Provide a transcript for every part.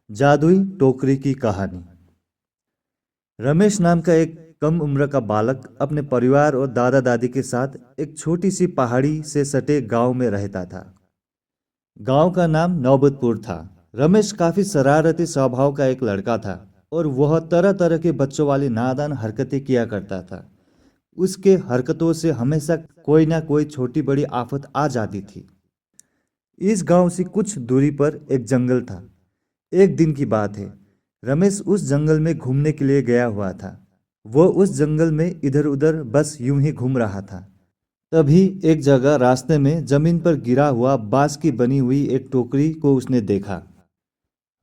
जादुई टोकरी की कहानी। रमेश नाम का एक कम उम्र का बालक अपने परिवार और दादा दादी के साथ एक छोटी सी पहाड़ी से सटे गांव में रहता था। गांव का नाम नौबतपुर था। रमेश काफी शरारती स्वभाव का एक लड़का था और वह तरह तरह के बच्चों वाली नादान हरकतें किया करता था। उसके हरकतों से हमेशा कोई ना कोई छोटी बड़ी आफत आ जाती थी। इस गांव से कुछ दूरी पर एक जंगल था। एक दिन की बात है, रमेश उस जंगल में घूमने के लिए गया हुआ था। वो उस जंगल में इधर उधर बस यूं ही घूम रहा था। तभी एक जगह रास्ते में जमीन पर गिरा हुआ बांस की बनी हुई एक टोकरी को उसने देखा।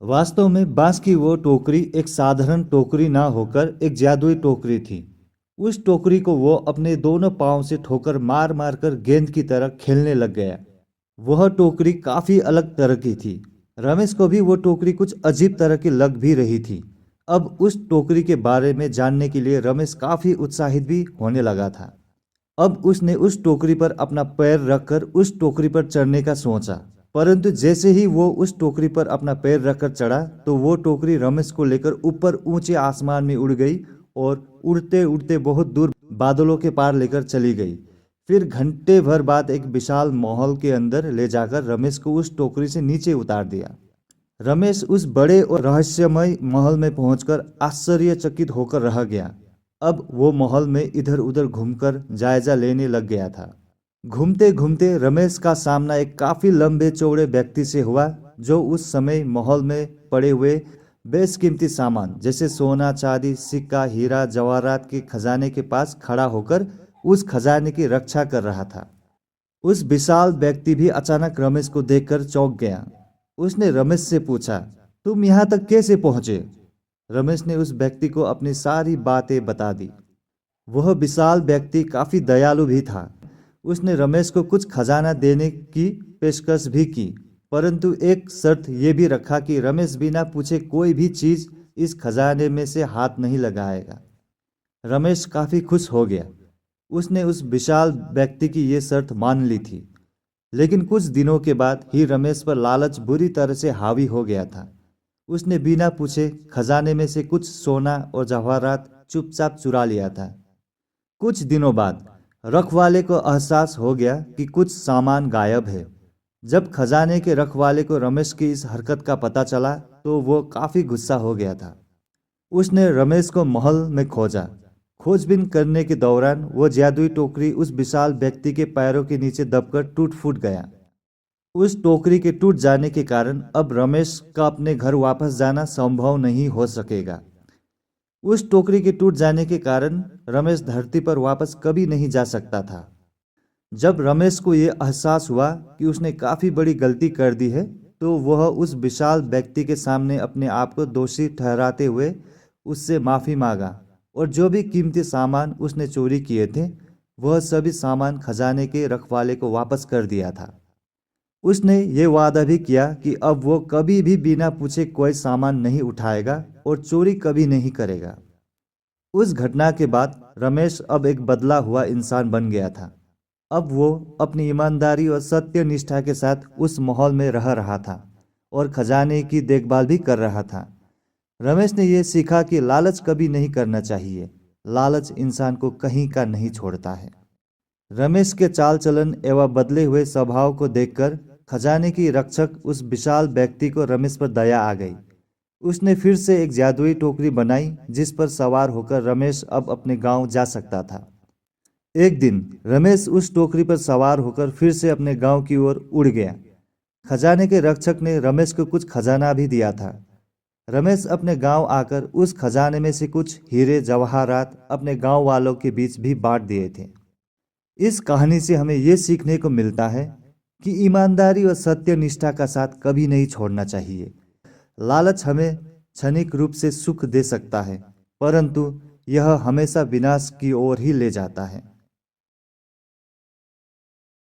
वास्तव में बांस की वो टोकरी एक साधारण टोकरी ना होकर एक जादुई टोकरी थी। उस टोकरी को वो अपने दोनों पांव से ठोकर मार मार कर गेंद की तरह खेलने लग गया। वह टोकरी काफी अलग तरह की थी। रमेश को भी वो टोकरी कुछ अजीब तरह की लग भी रही थी। अब उस टोकरी के बारे में जानने के लिए रमेश काफी उत्साहित भी होने लगा था। अब उसने उस टोकरी पर अपना पैर रखकर उस टोकरी पर चढ़ने का सोचा, परंतु जैसे ही वो उस टोकरी पर अपना पैर रखकर चढ़ा तो वो टोकरी रमेश को लेकर ऊपर ऊंचे आसमान में उड़ गई और उड़ते उड़ते बहुत दूर बादलों के पार लेकर चली गई। फिर घंटे भर बाद एक विशाल महल के अंदर ले जाकर रमेश को उस टोकरी से नीचे उतार दिया। रमेश उस बड़े और रहस्यमय महल में पहुंचकर आश्चर्यचकित होकर रह गया। अब वो महल में इधर उधर घूमकर जायजा लेने लग गया था। घूमते घूमते रमेश का सामना एक काफी लंबे चौड़े व्यक्ति से हुआ, जो उस समय महल में पड़े हुए बेशकीमती सामान जैसे सोना चांदी सिक्का हीरा जवाहरात के खजाने के पास खड़ा होकर उस खजाने की रक्षा कर रहा था। उस विशाल व्यक्ति भी अचानक रमेश को देखकर चौंक गया। उसने रमेश से पूछा, तुम यहाँ तक कैसे पहुंचे? रमेश ने उस व्यक्ति को अपनी सारी बातें बता दी। वह विशाल व्यक्ति काफी दयालु भी था। उसने रमेश को कुछ खजाना देने की पेशकश भी की, परंतु एक शर्त यह भी रखा कि रमेश बिना पूछे कोई भी चीज इस खजाने में से हाथ नहीं लगाएगा। रमेश काफी खुश हो गया। उसने उस विशाल व्यक्ति की ये शर्त मान ली थी। लेकिन कुछ दिनों के बाद ही रमेश पर लालच बुरी तरह से हावी हो गया था। उसने बिना पूछे खजाने में से कुछ सोना और जवाहरात चुपचाप चुरा लिया था। कुछ दिनों बाद रखवाले को एहसास हो गया कि कुछ सामान गायब है। जब खजाने के रखवाले को रमेश की इस हरकत का पता चला तो वो काफी गुस्सा हो गया था। उसने रमेश को महल में खोजा। खोजबीन करने के दौरान वो जादुई टोकरी उस विशाल व्यक्ति के पैरों के नीचे दबकर टूट फूट गया। उस टोकरी के टूट जाने के कारण अब रमेश का अपने घर वापस जाना संभव नहीं हो सकेगा। उस टोकरी के टूट जाने के कारण रमेश धरती पर वापस कभी नहीं जा सकता था। जब रमेश को ये एहसास हुआ कि उसने काफी बड़ी गलती कर दी है तो वह उस विशाल व्यक्ति के सामने अपने आप को दोषी ठहराते हुए उससे माफी मांगा और जो भी कीमती सामान उसने चोरी किए थे वह सभी सामान खजाने के रखवाले को वापस कर दिया था। उसने ये वादा भी किया कि अब वो कभी भी बिना पूछे कोई सामान नहीं उठाएगा और चोरी कभी नहीं करेगा। उस घटना के बाद रमेश अब एक बदला हुआ इंसान बन गया था। अब वो अपनी ईमानदारी और सत्य निष्ठा के साथ उस माहौल में रह रहा था और खजाने की देखभाल भी कर रहा था। रमेश ने यह सीखा कि लालच कभी नहीं करना चाहिए। लालच इंसान को कहीं का नहीं छोड़ता है। रमेश के चाल चलन एवं बदले हुए स्वभाव को देखकर खजाने की रक्षक उस विशाल व्यक्ति को रमेश पर दया आ गई। उसने फिर से एक जादुई टोकरी बनाई जिस पर सवार होकर रमेश अब अपने गांव जा सकता था। एक दिन रमेश उस टोकरी पर सवार होकर फिर से अपने गांव की ओर उड़ गया। खजाने के रक्षक ने रमेश को कुछ खजाना भी दिया था। रमेश अपने गांव आकर उस खजाने में से कुछ हीरे जवाहरात अपने गांव वालों के बीच भी बांट दिए थे। इस कहानी से हमें यह सीखने को मिलता है कि ईमानदारी और सत्य निष्ठा का साथ कभी नहीं छोड़ना चाहिए। लालच हमें क्षणिक रूप से सुख दे सकता है, परंतु यह हमेशा विनाश की ओर ही ले जाता है।